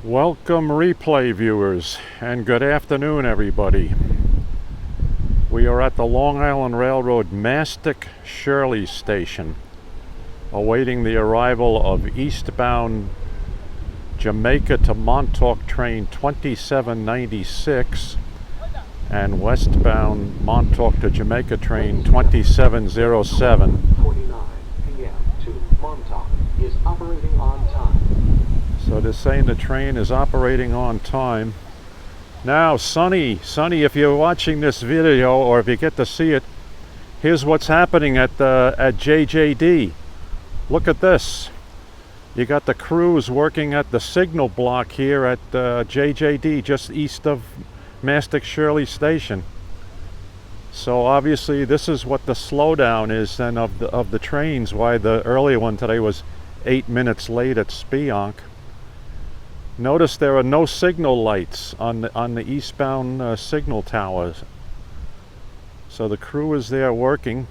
Welcome replay viewers, and good afternoon everybody. We are at the Long Island Railroad Mastic-Shirley station, awaiting the arrival of eastbound Jamaica to Montauk train 2796 and westbound Montauk to Jamaica train 2707. 49 p.m. to Montauk is operating on time. So they're saying the train is operating on time. Now, Sonny, if you're watching this video or if you get to see it, here's what's happening at JJD. Look at this. You got the crews working at the signal block here at JJD, just east of Mastic-Shirley station. So obviously this is what the slowdown is then of the trains, why the earlier one today was 8 minutes late at Spionk. Notice there are no signal lights on the eastbound signal towers. So the crew is there working.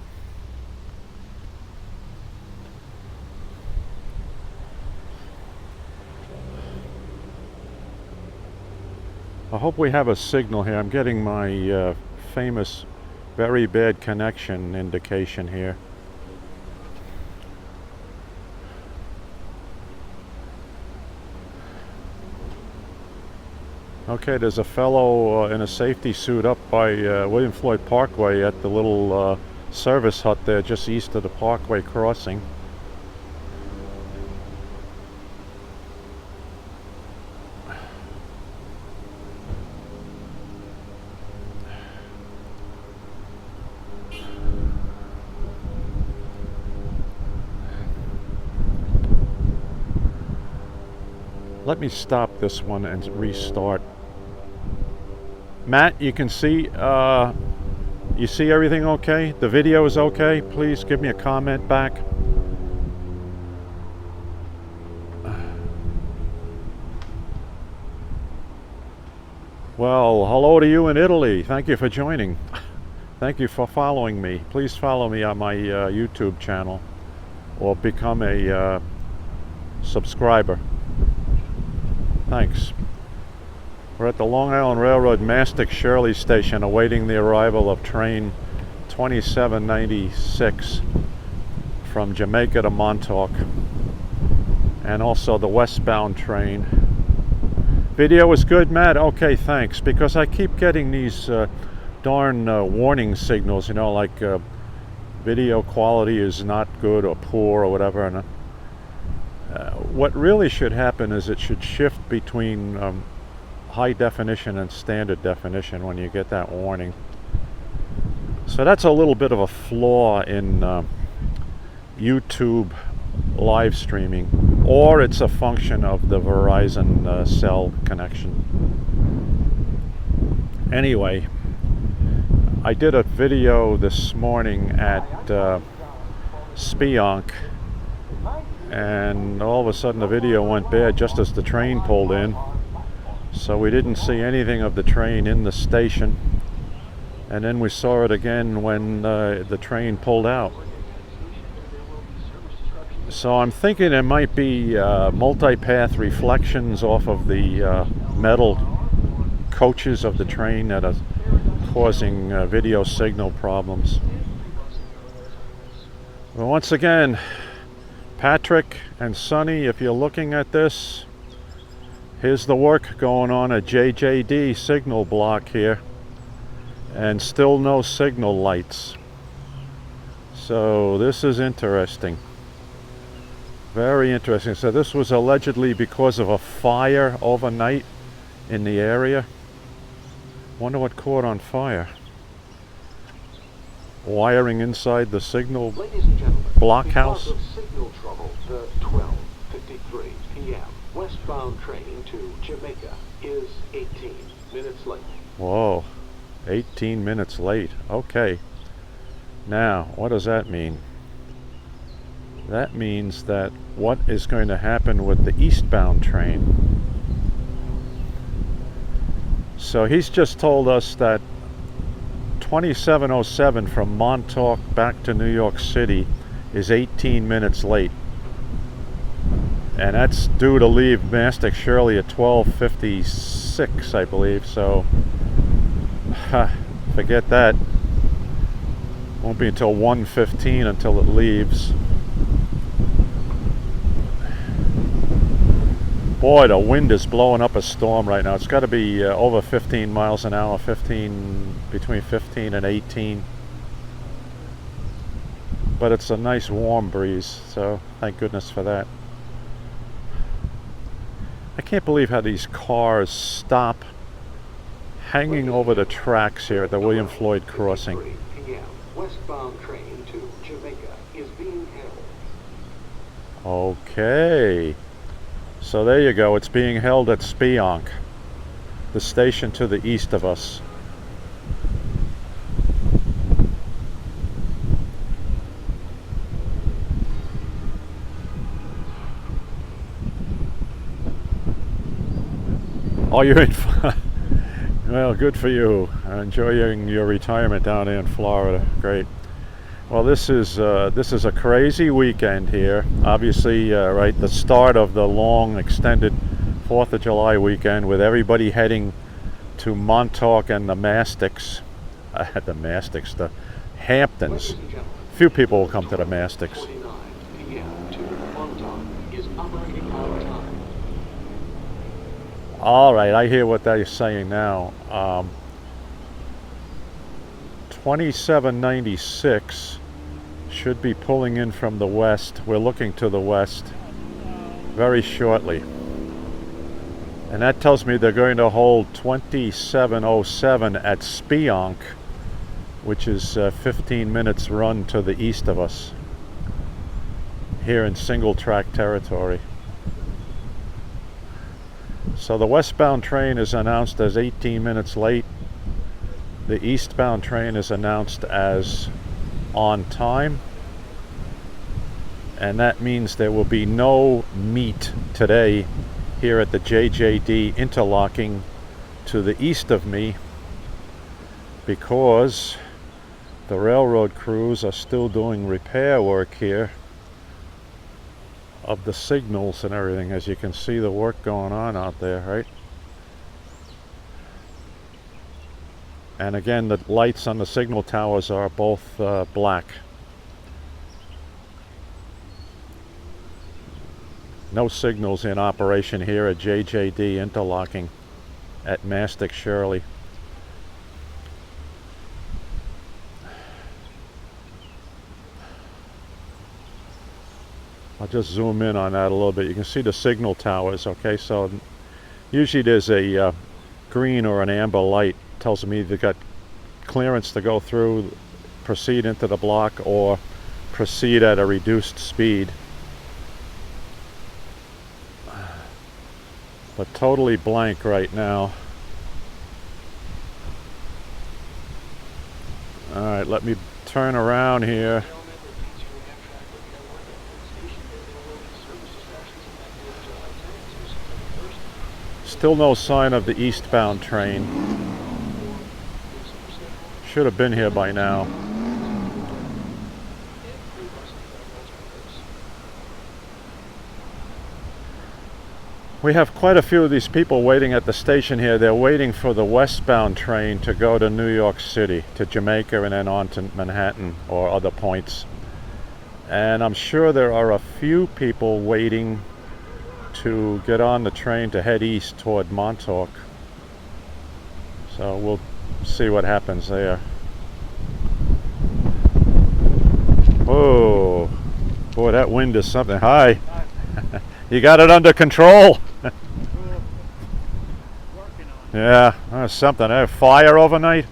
I hope we have a signal here. I'm getting my famous very bad connection indication here. Okay, there's a fellow in a safety suit up by William Floyd Parkway at the little service hut there just east of the Parkway crossing. Let me stop this one and restart. Matt, you can see, you see everything okay? The video is okay? Please give me a comment back. Well, hello to you in Italy. Thank you for joining. Thank you for following me. Please follow me on my YouTube channel or become a subscriber. Thanks. We're at the Long Island Railroad Mastic-Shirley station awaiting the arrival of train 2796 from Jamaica to Montauk, and also the westbound train. Video is good, Matt? Okay, thanks, because I keep getting these darn warning signals, you know, like video quality is not good or poor or whatever. And what really should happen is it should shift between high definition and standard definition when you get that warning. So that's a little bit of a flaw in YouTube live streaming, or it's a function of the Verizon cell connection. Anyway, I did a video this morning at Spionk, and all of a sudden the video went bad just as the train pulled in. So we didn't see anything of the train in the station, and then we saw it again when the train pulled out. So I'm thinking it might be multipath reflections off of the metal coaches of the train that are causing video signal problems. Well, once again, Patrick and Sonny, if you're looking at this, here's the work going on at JJD signal block here, and still no signal lights. So this is interesting. Very interesting. So this was allegedly because of a fire overnight in the area. Wonder what caught on fire. Wiring inside the signal blockhouse. Because of signal trouble, the 12:53 p.m. westbound train to Jamaica is 18 minutes late. Whoa, 18 minutes late. Okay. Now, what does that mean? That means that what is going to happen with the eastbound train? So he's just told us that 2707 from Montauk back to New York City is 18 minutes late. and that's due to leave Mastic-Shirley at 12:56, I believe. So, forget that. Won't be until 1:15 until it leaves. Boy, the wind is blowing up a storm right now. It's got to be over 15 miles an hour, between 15 and 18. But it's a nice warm breeze, so thank goodness for that. I can't believe how these cars stop hanging over the tracks here at the William Floyd crossing. 3 p.m. Westbound train to Jamaica is being held. Okay. So there you go. It's being held at Spionk, the station to the east of us. Oh, you're in. Well, good for you. Enjoying your retirement down there in Florida. Great. Well, this is a crazy weekend here. Obviously, right, the start of the long, extended 4th of July weekend, with everybody heading to Montauk and the Mastics. The Hamptons. Few people will come to the Mastics. 49 p.m. to Montauk is operating on time. All right, I hear what they're saying now. 2796 should be pulling in from the west. We're looking to the west very shortly. And that tells me they're going to hold 2707 at Spionk, which is 15 minutes run to the east of us, here in single track territory. So the westbound train is announced as 18 minutes late. The eastbound train is announced as on time. And that means there will be no meet today here at the JJD interlocking to the east of me, because the railroad crews are still doing repair work here of the signals and everything. As you can see, the work going on out there, right? And again, the lights on the signal towers are both black. No signals in operation here at JJD interlocking at Mastic-Shirley. I'll just zoom in on that a little bit. You can see the signal towers, okay? So usually there's a green or an amber light. Tells me they've got clearance to go through, proceed into the block, or proceed at a reduced speed. But totally blank right now. All right, let me turn around here. Still no sign of the eastbound train. Should have been here by now. We have quite a few of these people waiting at the station here. They're waiting for the westbound train to go to New York City, to Jamaica, and then on to Manhattan or other points. And I'm sure there are a few people waiting to get on the train to head east toward Montauk. So we'll see what happens there. Oh, boy, that wind is something. Hi. You got it under control? Yeah, that's something. A fire overnight?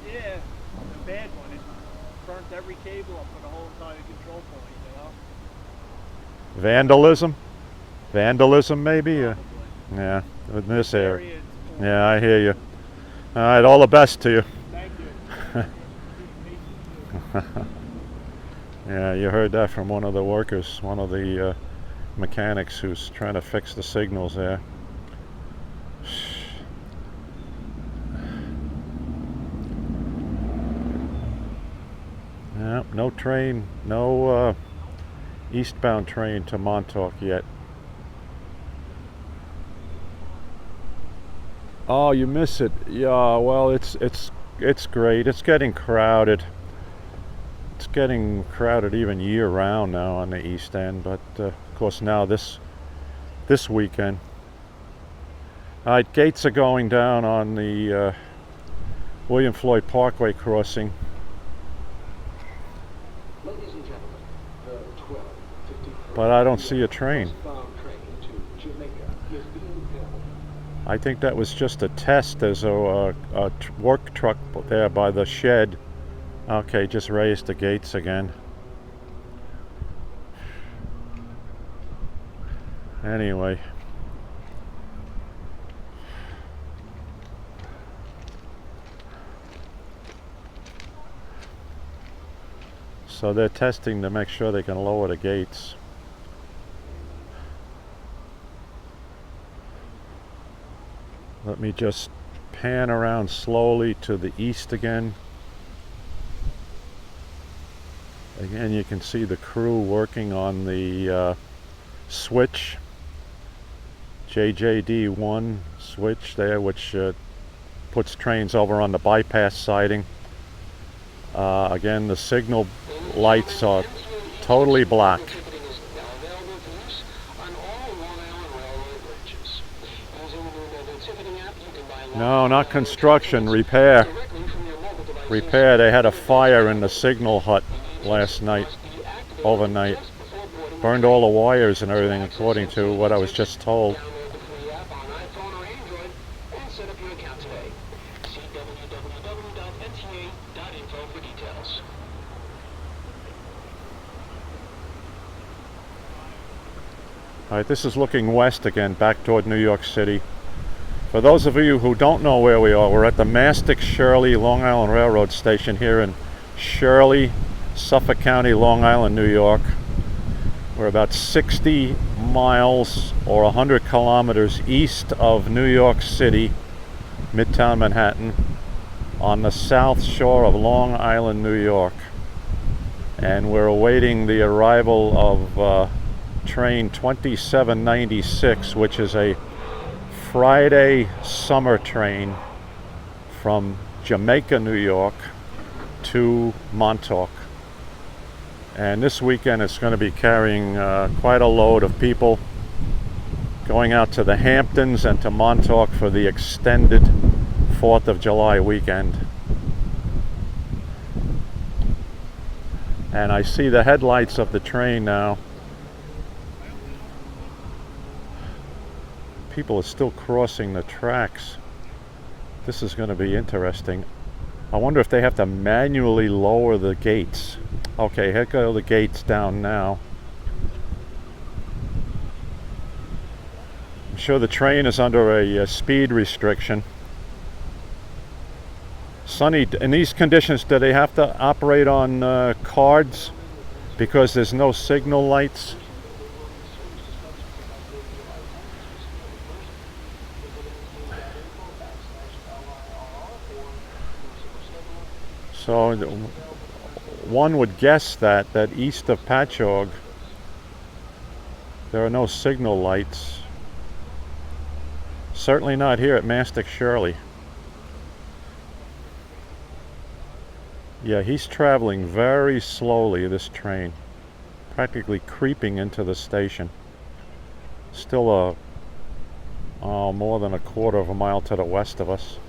Yeah, a bad one. It burnt every cable up for the whole entire control point, you know? Vandalism? Vandalism, maybe? Yeah, in this area. Yeah, I hear you. All right, all the best to you. Thank you. Yeah, you heard that from one of the workers, one of the mechanics who's trying to fix the signals there. Yeah, no train, no eastbound train to Montauk yet. Oh, you miss it. Yeah, well, it's great. It's getting crowded. It's getting crowded even year round now on the East End, but of course now this weekend. All right, gates are going down on the William Floyd Parkway crossing. Ladies and gentlemen, the 12:53 But I don't see a train. westbound train to Jamaica is being held. I think that was just a test. There's a work truck there by the shed. Okay, just raised the gates again. Anyway. So they're testing to make sure they can lower the gates. Let me just pan around slowly to the east again. Again, you can see the crew working on the switch, JJD1 switch there, which puts trains over on the bypass siding. Again, the signal lights are totally black. No, not construction, repair. Repair. They had a fire in the signal hut last night, overnight. Burned all the wires and everything, according to what I was just told. All right, this is looking west again, back toward New York City. For those of you who don't know where we are, we're at the Mastic-Shirley Long Island Railroad Station here in Shirley, Suffolk County, Long Island, New York. We're about 60 miles or 100 kilometers east of New York City, Midtown Manhattan, on the south shore of Long Island, New York. And we're awaiting the arrival of train 2796, which is a Friday summer train from Jamaica, New York to Montauk. And this weekend it's going to be carrying quite a load of people going out to the Hamptons and to Montauk for the extended 4th of July weekend. And I see the headlights of the train now. People are still crossing the tracks. This is going to be interesting. I wonder if they have to manually lower the gates. Okay, here go the gates down now. I'm sure the train is under a speed restriction. Sonny, in these conditions, do they have to operate on cards because there's no signal lights? So one would guess that east of Patchogue there are no signal lights. Certainly not here at Mastic-Shirley. Yeah, he's traveling very slowly, this train, practically creeping into the station. Still more than a quarter of a mile to the west of us.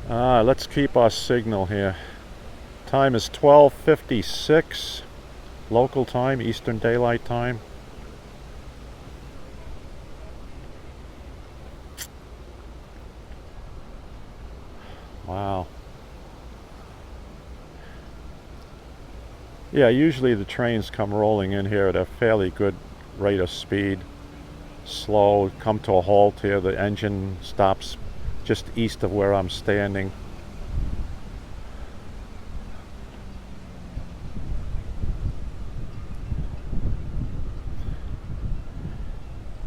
Let's keep our signal here. Time is 12:56 local time, Eastern Daylight Time. Wow. Yeah, usually the trains come rolling in here at a fairly good rate of speed. Slow, come to a halt here. The engine stops just east of where I'm standing.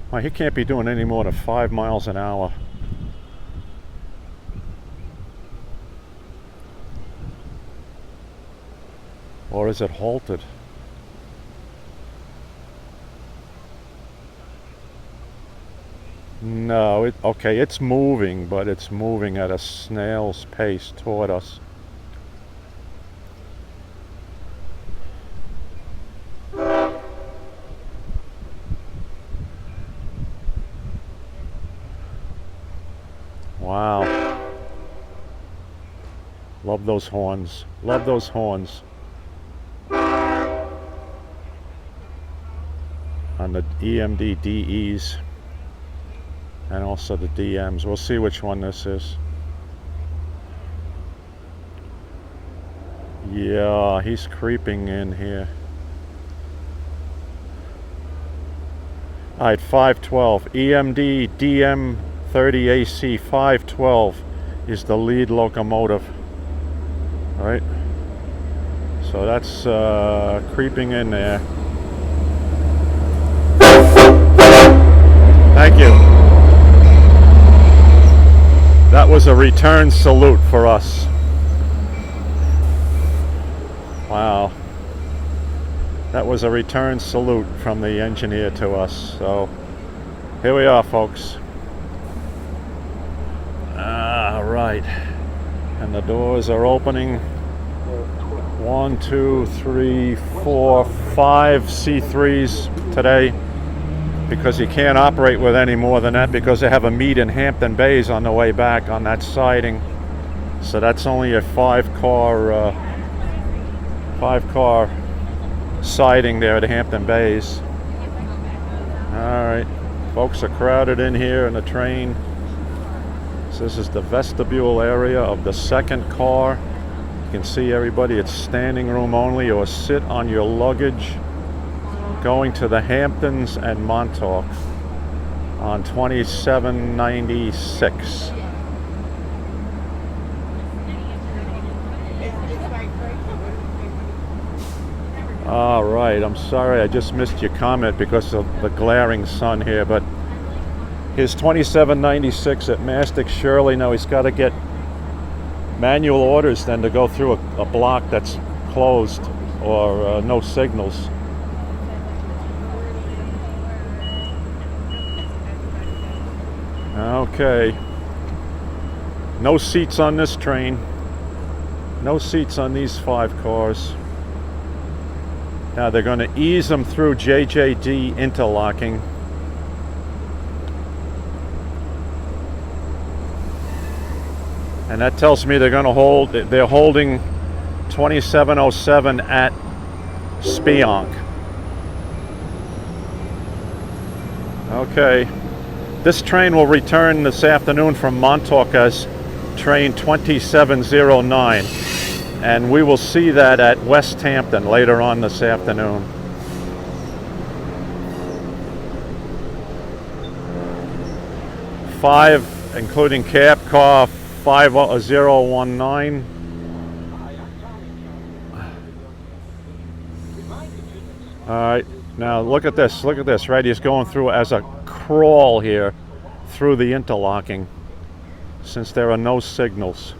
Well, he can't be doing any more than 5 miles an hour. Or is it halted? No, okay, it's moving, but it's moving at a snail's pace toward us. Wow. Love those horns. Love those horns. On the EMD DEs and also the DMs. We'll see which one this is. Yeah, he's creeping in here. Alright, 512. EMD DM 30 AC 512 is the lead locomotive. Alright. So that's creeping in there. Thank you. That was a return salute for us. Wow. That was a return salute from the engineer to us. So here we are, folks. All right. And the doors are opening. 1, 2, 3, 4, 5 C3s today, because you can't operate with any more than that because they have a meet in Hampton Bays on the way back on that siding. So that's only a five car siding there at Hampton Bays. All right, folks are crowded in here in the train. So this is the vestibule area of the second car. You can see everybody. It's standing room only, or sit on your luggage going to the Hamptons and Montauk on 2796. All right, I'm sorry I just missed your comment because of the glaring sun here, but his 2796 at Mastic-Shirley. Now he's got to get manual orders then to go through a block that's closed or no signals. Okay. No seats on this train. No seats on these 5 cars. Now they're going to ease them through JJD interlocking. And that tells me they're holding 2707 at Spionk. Okay. This train will return this afternoon from Montauk as train 2709. And we will see that at West Hampton later on this afternoon. Five, including cab car 5019. All right, now look at this, right? He's going through as a crawl here through the interlocking since there are no signals.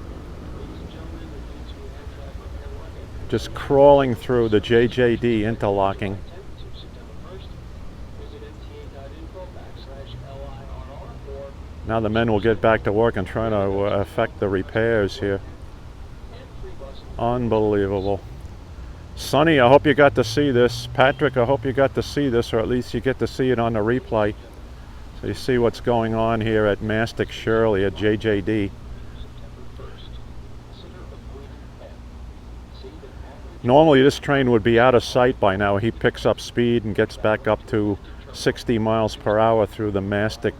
Just crawling through the JJD interlocking. Now the men will get back to work and try to effect the repairs here. Unbelievable. Sonny, I hope you got to see this. Patrick, I hope you got to see this, or at least you get to see it on the replay. So you see what's going on here at Mastic-Shirley at JJD. Normally this train would be out of sight by now. He picks up speed and gets back up to 60 miles per hour through the Mastic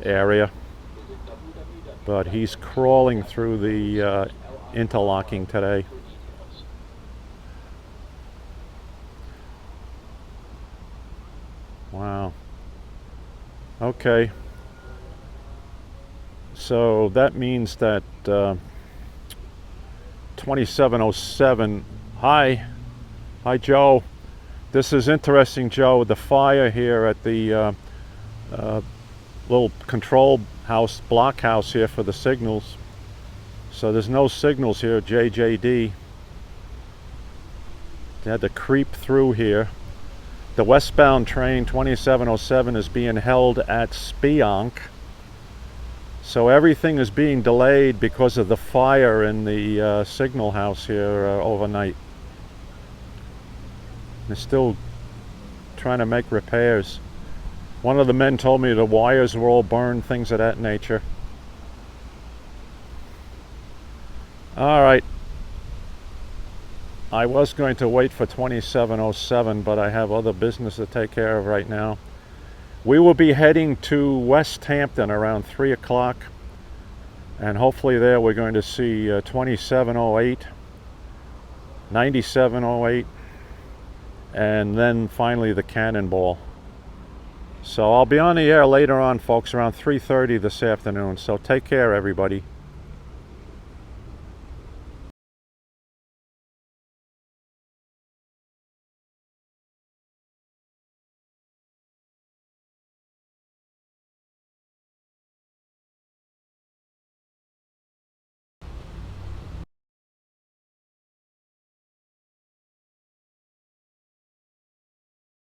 area. But he's crawling through the interlocking today. Wow. Okay. So that means that 2707. Hi Joe. This is interesting, Joe. The fire here at the little control house, block house here for the signals. So there's no signals here at JJD. They had to creep through here. The westbound train 2707 is being held at Spionk. So everything is being delayed because of the fire in the signal house here overnight. They're still trying to make repairs. One of the men told me the wires were all burned, things of that nature. All right. I was going to wait for 2707, but I have other business to take care of right now. We will be heading to West Hampton around 3 o'clock, and hopefully there we're going to see 2708, 9708, and then finally the Cannonball. So I'll be on the air later on, folks, around 3:30 this afternoon. So take care, everybody.